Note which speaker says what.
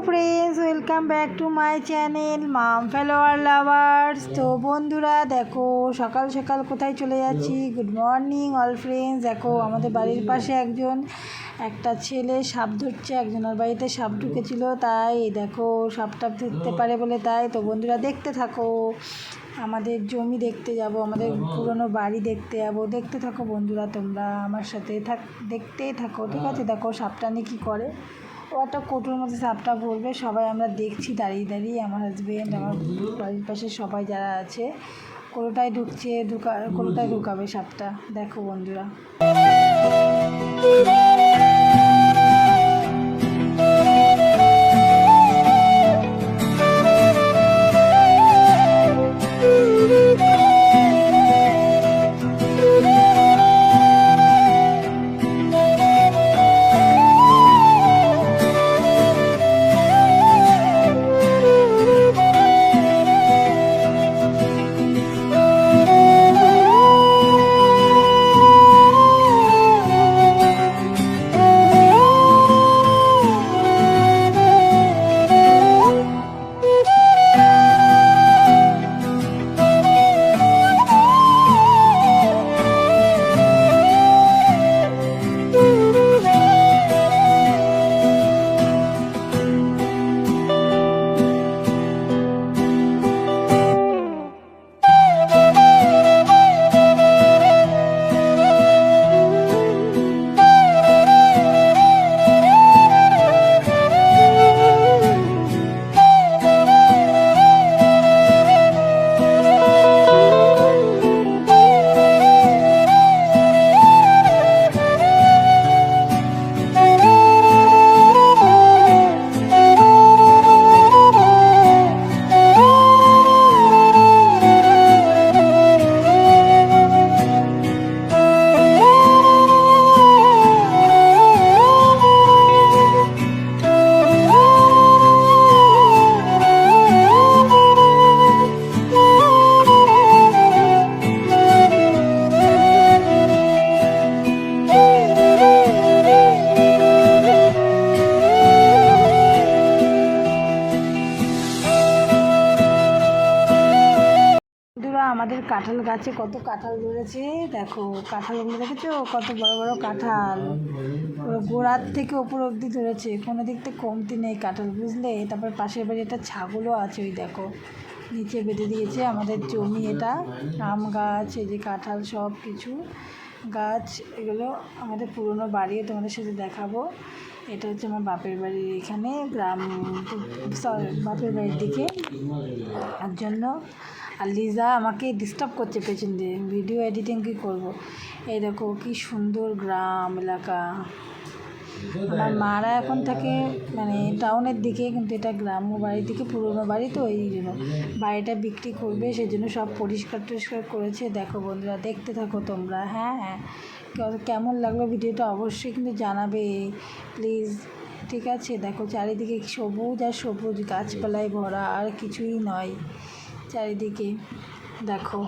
Speaker 1: Friends, welcome back to my channel mom follower lovers. তো বন্ধুরা দেখো, সকাল সকাল কোথায় চলে যাচ্ছি। Good morning all friends. দেখো আমাদের বাড়ির পাশে একটা ছেলে সাপ ধরছে, একজনের বাড়িতে সাপ ঢুকেছিল, তাই দেখো সাপটা ধরতে পারে বলে তাই। তো বন্ধুরা দেখতে থাকো, আমাদের জমি দেখতে যাব, আমাদের পুরনো বাড়ি দেখতে যাব। দেখতে থাকো বন্ধুরা, তোমরা আমার সাথে দেখতেই থাকো, ঠিক আছে। দেখো সাপটা নিয়ে কী করে। ও একটা কোটোর মধ্যে সাপটা ভরবে, সবাই আমরা দেখছি দাঁড়িয়ে দাঁড়িয়ে। আমার হাজবেন্ড, আমার বাড়ির পাশে সবাই যারা আছে, কোটোটায় কোটোটায় ঢুকাবে সাপটা। দেখো বন্ধুরা। আমাদের কাঁঠাল গাছে কত কাঁঠাল ধরেছে, দেখো কাঁঠালগুলো দেখেছো, কত বড় বড় কাঁঠাল, পুরো গোড়ার থেকে ওপর অবধি ধরেছে, কোনো দিক থেকে কমতি নেই কাঁঠাল, বুঝলে। তারপর পাশের বাড়ি একটা ছাগলও আছে, ওই দেখো নিচে বেঁধে দিয়েছে। আমাদের জমি এটা, আম গাছ, এই যে কাঁঠাল, সব কিছু গাছ, এগুলো আমাদের পুরনো বাড়িও তোমাদের সাথে দেখাবো। এটা হচ্ছে আমার বাপের বাড়ির এখানে বাপের বাড়ির দিকে, তার জন্য। আর লিজা আমাকে ডিস্টার্ব করছে পেছন দিয়ে, ভিডিও এডিটিং কী করবো। এই দেখো কী সুন্দর গ্রাম এলাকা। আমার মারা এখন থাকে মানে টাউনের দিকে, কিন্তু এটা গ্রাম্য বাড়ির দিকে, পুরনো বাড়ি তো, এই জন্য বাড়িটা বিক্রি করবে, সেই জন্য সব পরিষ্কার টরিষ্কার করেছে। দেখো বন্ধুরা দেখতে থাকো তোমরা। হ্যাঁ, কেমন লাগলো ভিডিওটা অবশ্যই কিন্তু জানাবে প্লিজ, ঠিক আছে। দেখো চারিদিকে সবুজ আর সবুজ, গাছপালায় ভরা, আর কিছুই নয় চারিদিকে, দেখো।